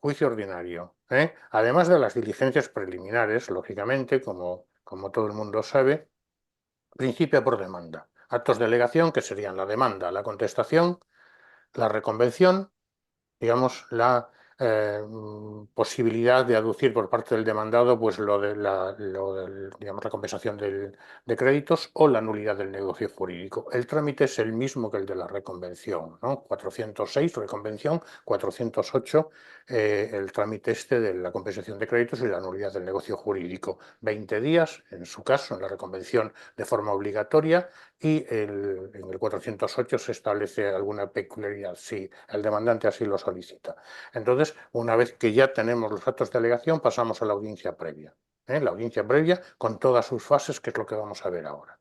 juicio ordinario, además de las diligencias preliminares, lógicamente, como todo el mundo sabe, principia por demanda. Actos de alegación, que serían la demanda, la contestación, la reconvención, digamos, la posibilidad de aducir por parte del demandado pues digamos, la compensación de créditos o la nulidad del negocio jurídico. El trámite es el mismo que el de la reconvención, ¿no? 406, reconvención, 408, el trámite este de la compensación de créditos y la nulidad del negocio jurídico. 20 días, en su caso, en la reconvención de forma obligatoria, y en el 408 se establece alguna peculiaridad si el demandante así lo solicita. Entonces, una vez que ya tenemos los actos de alegación, pasamos a la audiencia previa. La audiencia previa con todas sus fases, que es lo que vamos a ver ahora.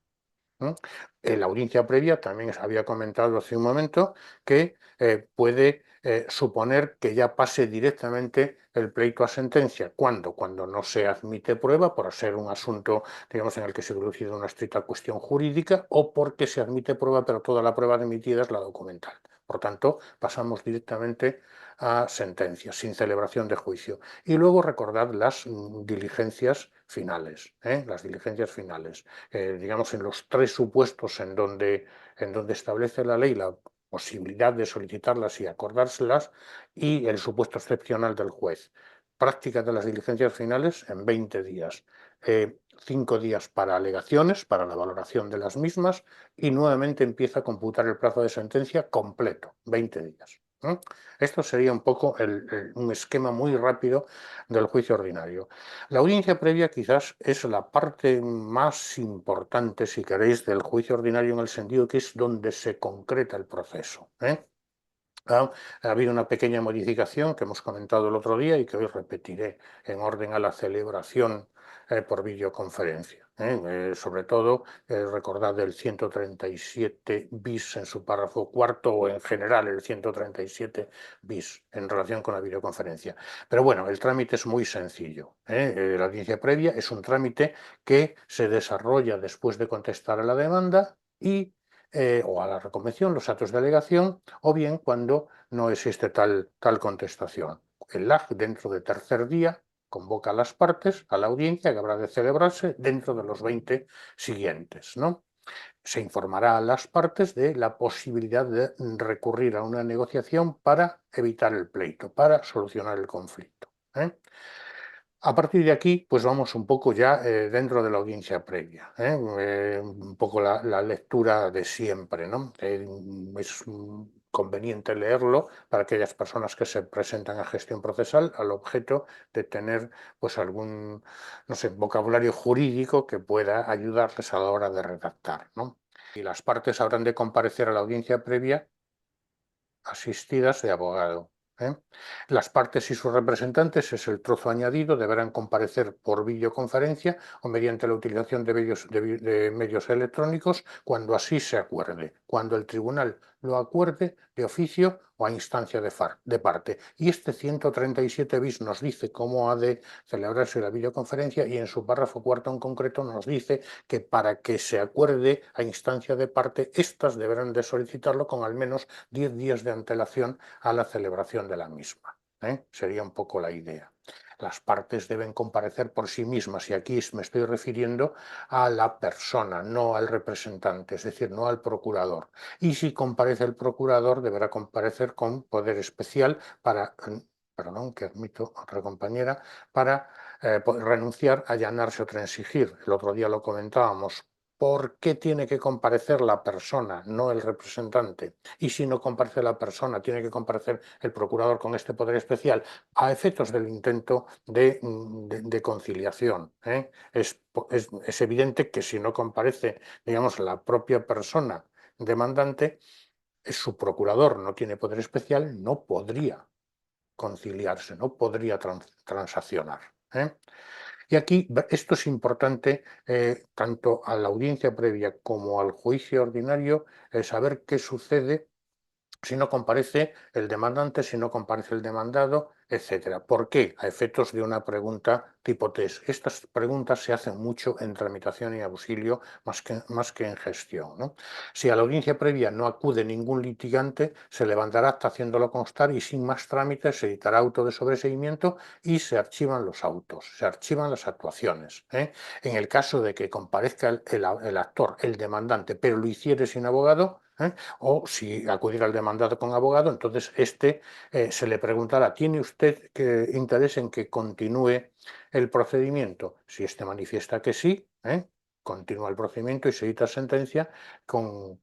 En la audiencia previa también se había comentado hace un momento que puede suponer que ya pase directamente el pleito a sentencia. ¿Cuándo? Cuando no se admite prueba por ser un asunto, digamos, en el que se produce una estricta cuestión jurídica, o porque se admite prueba pero toda la prueba admitida es la documental. Por tanto, pasamos directamente a sentencia, sin celebración de juicio. Y luego recordad las diligencias finales, las diligencias finales. Digamos, en los tres supuestos en donde establece la ley la posibilidad de solicitarlas y acordárselas, y el supuesto excepcional del juez. Práctica de las diligencias finales en 20 días. 5 días para alegaciones, para la valoración de las mismas, y nuevamente empieza a computar el plazo de sentencia completo, 20 días. Esto sería un poco un esquema muy rápido del juicio ordinario. La audiencia previa quizás es la parte más importante, si queréis, del juicio ordinario, en el sentido que es donde se concreta el proceso. Ha habido una pequeña modificación que hemos comentado el otro día y que hoy repetiré en orden a la celebración por videoconferencia. Sobre todo, recordad el 137 bis en su párrafo cuarto, o en general el 137 bis en relación con la videoconferencia. Pero bueno, el trámite es muy sencillo. La audiencia previa es un trámite que se desarrolla después de contestar a la demanda o a la reconvención, los actos de alegación, o bien cuando no existe tal contestación. El LAG, dentro de tercer día, convoca a las partes a la audiencia, que habrá de celebrarse dentro de los 20 siguientes, ¿no? Se informará a las partes de la posibilidad de recurrir a una negociación para evitar el pleito, para solucionar el conflicto. A partir de aquí, pues vamos un poco ya dentro de la audiencia previa, un poco la lectura de siempre, ¿no? Es conveniente leerlo para aquellas personas que se presentan a gestión procesal, al objeto de tener pues algún, no sé, vocabulario jurídico que pueda ayudarles a la hora de redactar, ¿no? Y las partes habrán de comparecer a la audiencia previa asistidas de abogado. Las partes y sus representantes, es el trozo añadido, deberán comparecer por videoconferencia o mediante la utilización de medios electrónicos cuando así se acuerde, cuando el tribunal lo acuerde de oficio o a instancia de parte. Y este 137 bis nos dice cómo ha de celebrarse la videoconferencia, y en su párrafo cuarto en concreto nos dice que para que se acuerde a instancia de parte, éstas deberán de solicitarlo con al menos 10 días de antelación a la celebración de la misma. Sería un poco la idea. Las partes deben comparecer por sí mismas, y aquí me estoy refiriendo a la persona, no al representante, es decir, no al procurador. Y si comparece el procurador, deberá comparecer con poder especial para, perdón, que admito otra compañera, para renunciar, allanarse o transigir. El otro día lo comentábamos. ¿Por qué tiene que comparecer la persona, no el representante? Y si no comparece la persona, tiene que comparecer el procurador con este poder especial a efectos del intento de conciliación. Es evidente que si no comparece, digamos, la propia persona demandante, su procurador no tiene poder especial, no podría conciliarse, no podría transaccionar. Y aquí esto es importante, tanto a la audiencia previa como al juicio ordinario, saber qué sucede si no comparece el demandante, si no comparece el demandado, etcétera. ¿Por qué? A efectos de una pregunta tipo test. Estas preguntas se hacen mucho en tramitación y auxilio más que en gestión, ¿no? Si a la audiencia previa no acude ningún litigante, se levantará acta haciéndolo constar y sin más trámites se editará auto de sobreseimiento y se archivan los autos, se archivan las actuaciones, ¿eh? En el caso de que comparezca el actor, el demandante, pero lo hiciere sin abogado, o si acudiera al demandado con abogado, entonces se le preguntará: ¿tiene usted interés en que continúe el procedimiento? Si manifiesta que sí, continúa el procedimiento y se dicta sentencia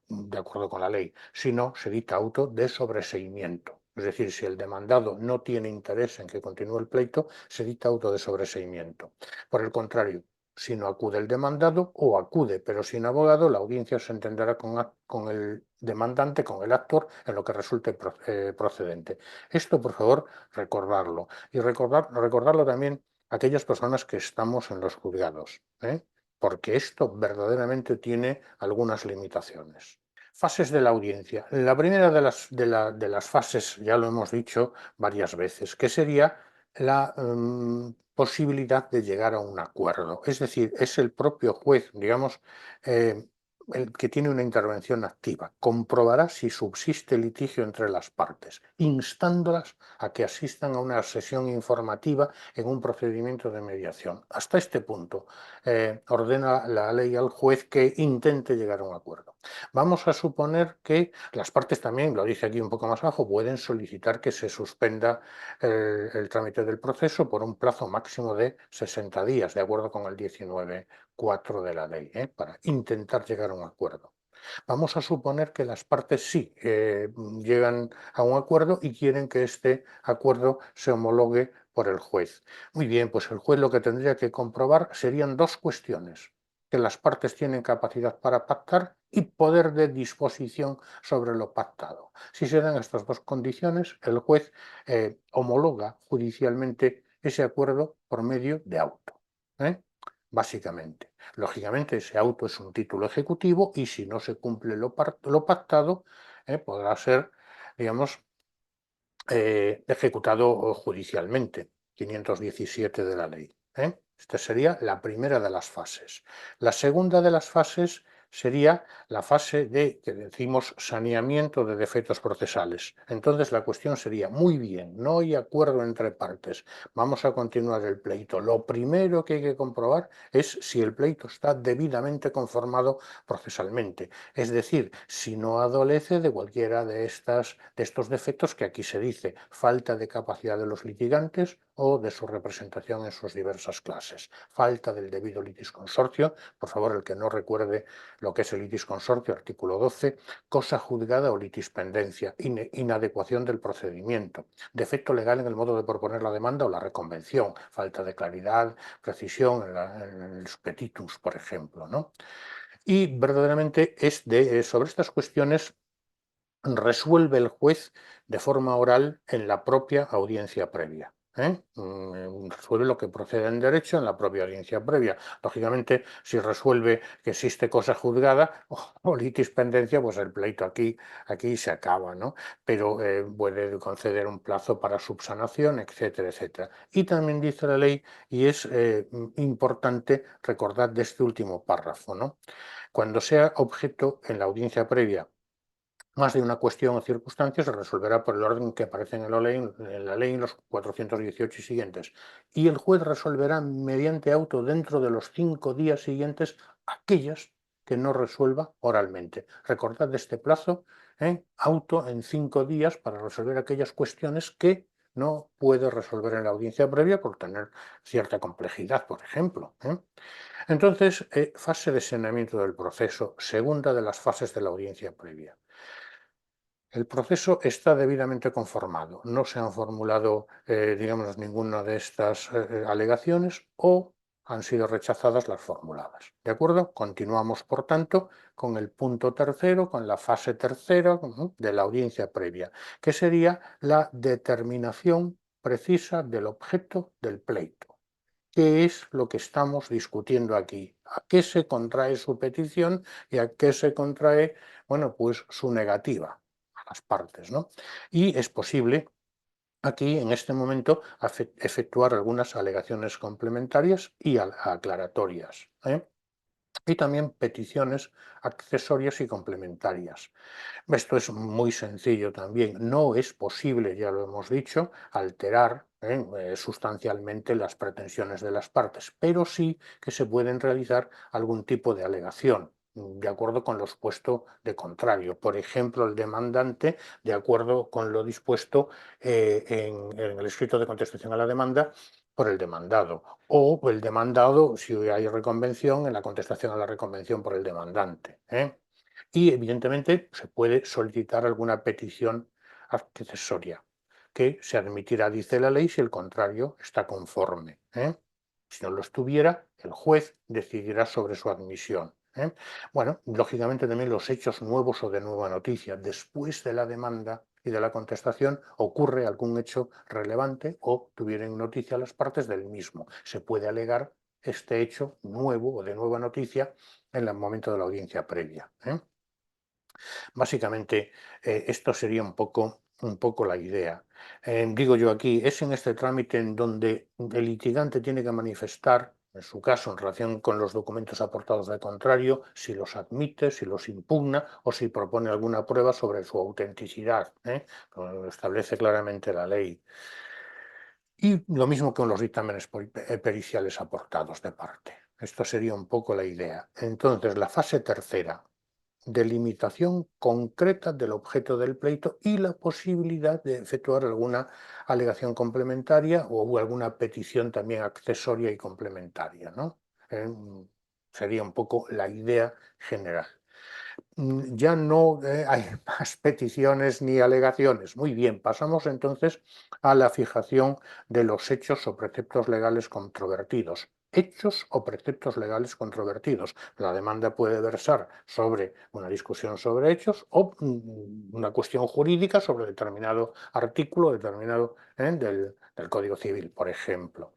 de acuerdo con la ley. Si no, se dicta auto de sobreseimiento. Es decir, si el demandado no tiene interés en que continúe el pleito, se dicta auto de sobreseimiento. Por el contrario, si no acude el demandado o acude pero sin abogado, la audiencia se entenderá con el demandante, con el actor, en lo que resulte procedente. Esto, por favor, recordarlo. Y recordarlo también a aquellas personas que estamos en los juzgados, porque esto verdaderamente tiene algunas limitaciones. Fases de la audiencia. La primera de las fases, ya lo hemos dicho varias veces, que sería la posibilidad de llegar a un acuerdo. Es decir, es el propio juez, digamos, eh, el que tiene una intervención activa. Comprobará si subsiste litigio entre las partes, instándolas a que asistan a una sesión informativa en un procedimiento de mediación. Hasta este punto ordena la ley al juez que intente llegar a un acuerdo. Vamos a suponer que las partes también, lo dice aquí un poco más abajo, pueden solicitar que se suspenda el trámite del proceso por un plazo máximo de 60 días, de acuerdo con el 19.4 de la ley, para intentar llegar a un acuerdo. Vamos a suponer que las partes sí llegan a un acuerdo y quieren que este acuerdo se homologue por el juez. Muy bien, pues el juez lo que tendría que comprobar serían dos cuestiones: que las partes tienen capacidad para pactar y poder de disposición sobre lo pactado. Si se dan estas dos condiciones, el juez homologa judicialmente ese acuerdo por medio de auto, básicamente. Lógicamente, ese auto es un título ejecutivo y si no se cumple lo pactado, podrá ser, digamos, ejecutado judicialmente, 517 de la ley. Esta sería la primera de las fases. La segunda de las fases sería la fase que decimos saneamiento de defectos procesales. Entonces la cuestión sería: muy bien, no hay acuerdo entre partes, vamos a continuar el pleito. Lo primero que hay que comprobar es si el pleito está debidamente conformado procesalmente, es decir, si no adolece de cualquiera de estos defectos que aquí se dice: falta de capacidad de los litigantes o de su representación en sus diversas clases, falta del debido litis consortio. Por favor, el que no recuerde lo que es el litis consortio, artículo 12, cosa juzgada o litis pendencia, inadecuación del procedimiento, defecto legal en el modo de proponer la demanda o la reconvención, falta de claridad, precisión en los petitus, por ejemplo, ¿no? Y verdaderamente sobre estas cuestiones resuelve el juez de forma oral en la propia audiencia previa. Resuelve lo que procede en derecho en la propia audiencia previa. Lógicamente, si resuelve que existe cosa juzgada o litis pendencia, pues el pleito aquí se acaba, ¿no? Pero puede conceder un plazo para subsanación, etcétera, etcétera. Y también dice la ley, y es importante recordar de este último párrafo, ¿no? Cuando sea objeto en la audiencia previa más de una cuestión o circunstancia, se resolverá por el orden que aparece en la ley en los 418 y siguientes. Y el juez resolverá mediante auto dentro de los 5 días siguientes aquellas que no resuelva oralmente. Recordad este plazo, auto en 5 días para resolver aquellas cuestiones que no puede resolver en la audiencia previa por tener cierta complejidad, por ejemplo. Entonces, fase de saneamiento del proceso, segunda de las fases de la audiencia previa. El proceso está debidamente conformado, no se han formulado, digamos, ninguna de estas alegaciones o han sido rechazadas las formuladas. ¿De acuerdo? Continuamos, por tanto, con el punto tercero, con la fase tercera de la audiencia previa, que sería la determinación precisa del objeto del pleito. ¿Qué es lo que estamos discutiendo aquí? ¿A qué se contrae su petición y a qué se contrae, bueno, pues su negativa a las partes, ¿no? Y es posible aquí, en este momento, efectuar algunas alegaciones complementarias y aclaratorias, ¿eh? Y también peticiones accesorias y complementarias. Esto es muy sencillo también. No es posible, ya lo hemos dicho, alterar sustancialmente las pretensiones de las partes, pero sí que se pueden realizar algún tipo de alegación de acuerdo con lo expuesto de contrario. Por ejemplo, el demandante, de acuerdo con lo dispuesto en el escrito de contestación a la demanda por el demandado, o el demandado, si hay reconvención, en la contestación a la reconvención por el demandante, ¿eh? Y evidentemente se puede solicitar alguna petición accesoria que se admitirá, dice la ley, si el contrario está conforme, ¿eh? Si no lo estuviera, el juez decidirá sobre su admisión, ¿eh? Bueno, lógicamente también los hechos nuevos o de nueva noticia. Después de la demanda y de la contestación ocurre algún hecho relevante o tuvieron noticia las partes del mismo. Se puede alegar este hecho nuevo o de nueva noticia en el momento de la audiencia previa, ¿eh? Básicamente, esto sería un poco la idea. Digo yo aquí, es en este trámite en donde el litigante tiene que manifestar, en su caso, en relación con los documentos aportados de contrario, si los admite, si los impugna o si propone alguna prueba sobre su autenticidad, ¿eh? Como lo establece claramente la ley. Y lo mismo con los dictámenes periciales aportados de parte. Esto sería un poco la idea. Entonces, la fase tercera, delimitación concreta del objeto del pleito y la posibilidad de efectuar alguna alegación complementaria o alguna petición también accesoria y complementaria, ¿no? Eh, Sería un poco la idea general. Ya no hay más peticiones ni alegaciones. Muy bien, pasamos entonces a la fijación de los hechos o preceptos legales controvertidos. Hechos o preceptos legales controvertidos. La demanda puede versar sobre una discusión sobre hechos o una cuestión jurídica sobre determinado artículo determinado del Código Civil, por ejemplo.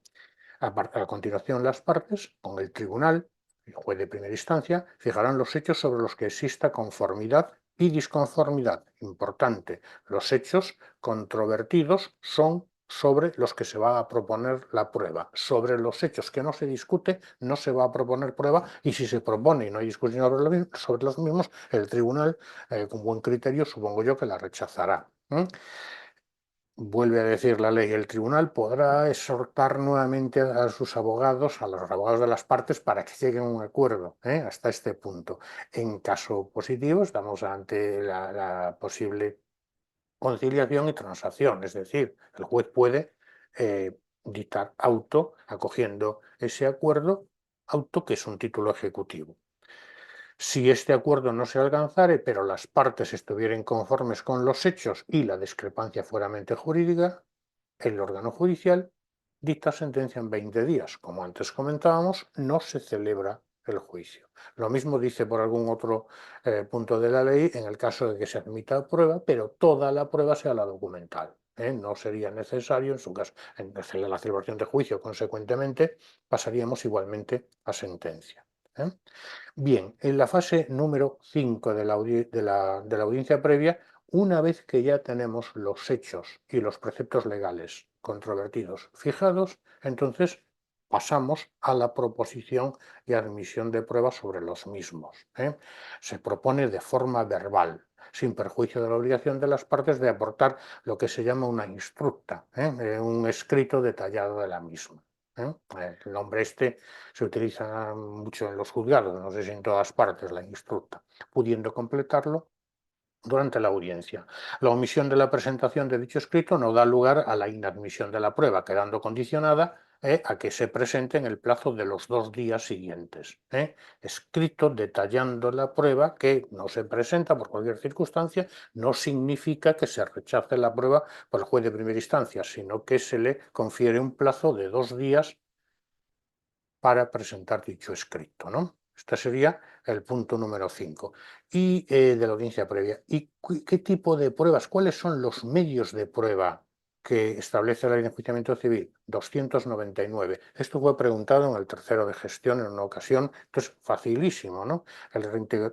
A continuación, las partes, con el tribunal, el juez de primera instancia, fijarán los hechos sobre los que exista conformidad y disconformidad. Importante, los hechos controvertidos son sobre los que se va a proponer la prueba. Sobre los hechos que no se discute, no se va a proponer prueba, y si se propone y no hay discusión sobre los mismos, el tribunal, con buen criterio, supongo yo que la rechazará. Vuelve a decir la ley, el tribunal podrá exhortar nuevamente a sus abogados, a los abogados de las partes, para que lleguen a un acuerdo, hasta este punto. En caso positivo, estamos ante la posible conciliación y transacción, es decir, el juez puede dictar auto acogiendo ese acuerdo, auto que es un título ejecutivo. Si este acuerdo no se alcanzare, pero las partes estuvieran conformes con los hechos y la discrepancia fuera mente jurídica, el órgano judicial dicta sentencia en 20 días. Como antes comentábamos, no se celebra el juicio. Lo mismo dice por algún otro punto de la ley en el caso de que se admita prueba, pero toda la prueba sea la documental. No sería necesario, en su caso, en la celebración de juicio, consecuentemente, pasaríamos igualmente a sentencia. ¿eh? Bien, en la fase número 5 de la audiencia previa, una vez que ya tenemos los hechos y los preceptos legales controvertidos fijados, entonces pasamos a la proposición y admisión de pruebas sobre los mismos, ¿eh? Se propone de forma verbal, sin perjuicio de la obligación de las partes de aportar lo que se llama una instructa, un escrito detallado de la misma. ¿eh? El nombre este se utiliza mucho en los juzgados, no sé si en todas partes, la instructa, pudiendo completarlo durante la audiencia. La omisión de la presentación de dicho escrito no da lugar a la inadmisión de la prueba, quedando condicionada a que se presente en el plazo de los 2 días siguientes. Escrito detallando la prueba que no se presenta por cualquier circunstancia, no significa que se rechace la prueba por el juez de primera instancia, sino que se le confiere un plazo de 2 días para presentar dicho escrito, ¿no? Este sería el punto número 5 de la audiencia previa. ¿Y qué tipo de pruebas? ¿Cuáles son los medios de prueba que establece la ley de enjuiciamiento civil? 299. Esto fue preguntado en el tercero de gestión en una ocasión, entonces facilísimo, ¿no? El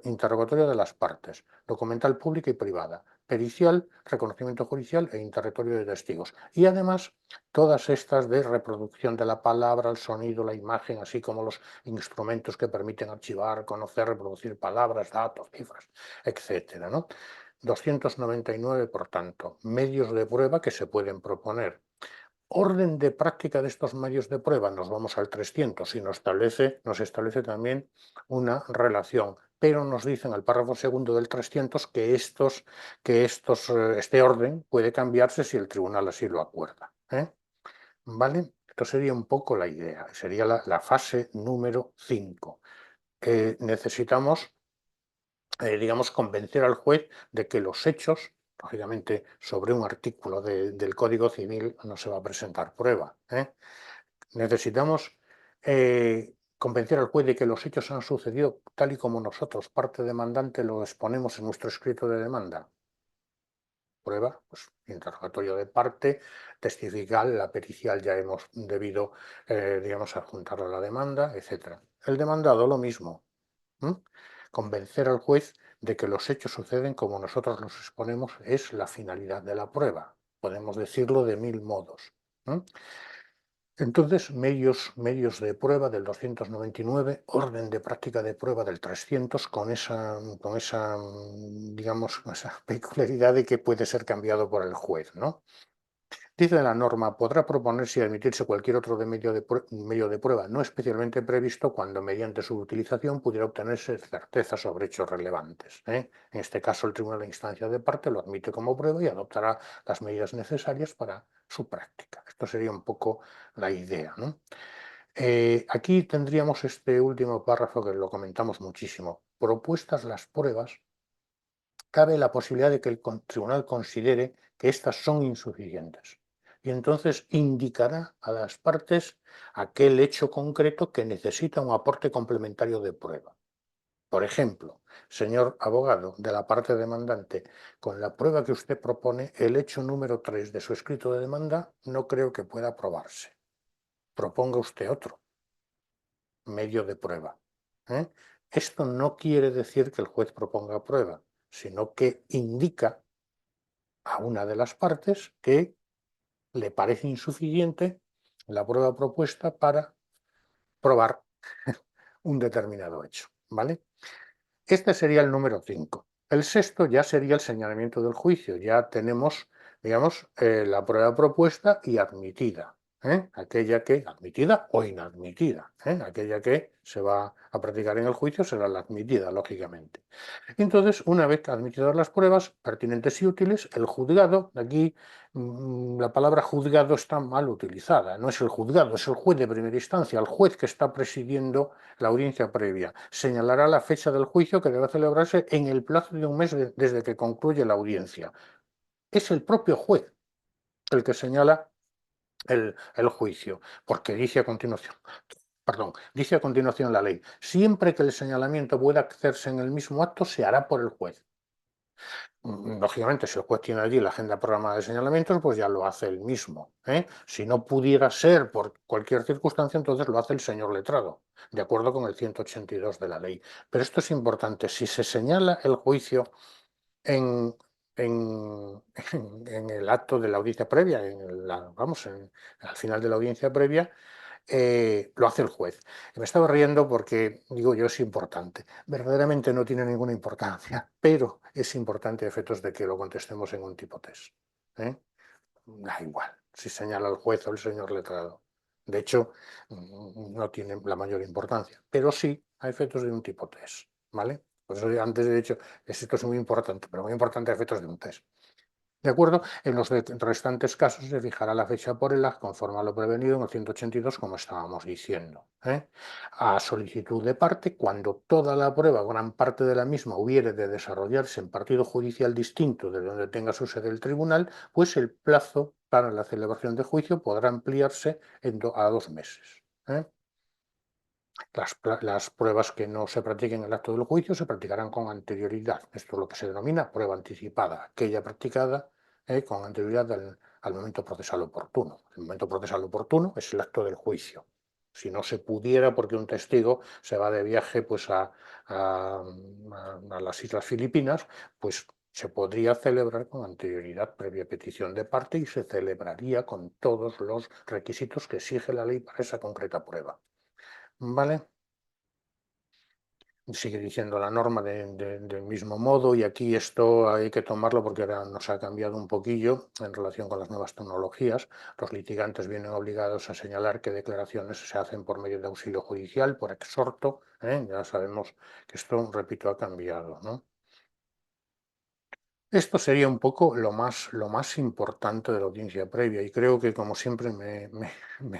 interrogatorio de las partes, documental pública y privada, pericial, reconocimiento judicial e interrogatorio de testigos. Y además, todas estas de reproducción de la palabra, el sonido, la imagen, así como los instrumentos que permiten archivar, conocer, reproducir palabras, datos, cifras, etcétera, ¿no? 299, por tanto, medios de prueba que se pueden proponer. Orden de práctica de estos medios de prueba, nos vamos al 300 y nos establece también una relación, pero nos dice en el párrafo segundo del 300 que este orden puede cambiarse si el tribunal así lo acuerda. ¿Vale? Esto sería un poco la idea, sería la fase número 5. Necesitamos digamos, convencer al juez de que los hechos, lógicamente sobre un artículo del Código Civil no se va a presentar prueba. Necesitamos convencer al juez de que los hechos han sucedido tal y como nosotros, parte demandante, lo exponemos en nuestro escrito de demanda. Prueba, pues interrogatorio de parte, testifical, la pericial ya hemos debido, digamos, adjuntarla a la demanda, etc. El demandado lo mismo. Convencer al juez de que los hechos suceden como nosotros los exponemos es la finalidad de la prueba. Podemos decirlo de 1000 modos. Entonces, medios de prueba del 299, orden de práctica de prueba del 300, con esa, digamos, esa peculiaridad de que puede ser cambiado por el juez, ¿no? Dice la norma, podrá proponerse y admitirse cualquier otro medio de prueba no especialmente previsto cuando mediante su utilización pudiera obtenerse certeza sobre hechos relevantes. En este caso, el tribunal de instancia de parte lo admite como prueba y adoptará las medidas necesarias para su práctica. Esto sería un poco la idea, ¿no? Aquí tendríamos este último párrafo que lo comentamos muchísimo. Propuestas las pruebas, cabe la posibilidad de que el tribunal considere que éstas son insuficientes y entonces indicará a las partes aquel hecho concreto que necesita un aporte complementario de prueba. Por ejemplo, señor abogado de la parte demandante, con la prueba que usted propone, el hecho número 3 de su escrito de demanda no creo que pueda probarse. Proponga usted otro medio de prueba. ¿eh? Esto no quiere decir que el juez proponga prueba, sino que indica a una de las partes que le parece insuficiente la prueba propuesta para probar un determinado hecho, ¿vale? Este sería el número 5. El sexto ya sería el señalamiento del juicio. Ya tenemos, digamos, la prueba propuesta y admitida. Aquella que, admitida o inadmitida, aquella que se va a practicar en el juicio será la admitida, lógicamente. Entonces, una vez admitidas las pruebas pertinentes y útiles, el juzgado, aquí la palabra juzgado está mal utilizada, no es el juzgado, es el juez de primera instancia, el juez que está presidiendo la audiencia previa. Señalará la fecha del juicio que debe celebrarse en el plazo de un mes desde que concluye la audiencia. Es el propio juez el que señala el juicio, porque dice a continuación, dice a continuación la ley, siempre que el señalamiento pueda hacerse en el mismo acto, se hará por el juez. Lógicamente, si el juez tiene allí la agenda programada de señalamientos, pues ya lo hace él mismo. Si no pudiera ser por cualquier circunstancia, entonces lo hace el señor letrado, de acuerdo con el 182 de la ley. Pero esto es importante, si se señala el juicio en, en, en el acto de la audiencia previa, al final de la audiencia previa, lo hace el juez. Me estaba riendo porque, digo yo, es importante. Verdaderamente no tiene ninguna importancia, pero es importante a efectos de que lo contestemos en un tipo test. Da igual si señala el juez o el señor letrado. De hecho, no tiene la mayor importancia, pero sí a efectos de un tipo test. ¿Vale? Por eso antes he dicho, esto es muy importante, pero muy importante a efectos de un test. ¿De acuerdo? En los restantes casos se fijará la fecha por el acto conforme a lo prevenido en el 182, como estábamos diciendo. A solicitud de parte, cuando toda la prueba, gran parte de la misma, hubiere de desarrollarse en partido judicial distinto de donde tenga su sede el tribunal, pues el plazo para la celebración de juicio podrá ampliarse a 2 meses. Las pruebas que no se practiquen en el acto del juicio se practicarán con anterioridad. Esto es lo que se denomina prueba anticipada, aquella practicada con anterioridad al momento procesal oportuno. El momento procesal oportuno es el acto del juicio. Si no se pudiera, porque un testigo se va de viaje pues, a las Islas Filipinas, pues se podría celebrar con anterioridad previa petición de parte y se celebraría con todos los requisitos que exige la ley para esa concreta prueba. ¿Vale? Sigue diciendo la norma del mismo modo, y aquí esto hay que tomarlo porque ahora nos ha cambiado un poquillo en relación con las nuevas tecnologías. Los litigantes vienen obligados a señalar qué declaraciones se hacen por medio de auxilio judicial, por exhorto, ¿eh? Ya sabemos que esto, repito, ha cambiado, ¿no? Esto sería un poco lo más importante de la audiencia previa, y creo que, como siempre, me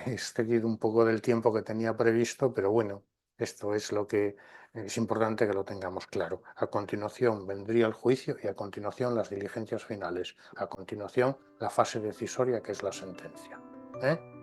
he excedido un poco del tiempo que tenía previsto, pero bueno, esto es lo que es importante que lo tengamos claro. A continuación vendría el juicio y a continuación las diligencias finales. A continuación la fase decisoria, que es la sentencia. ¿Eh?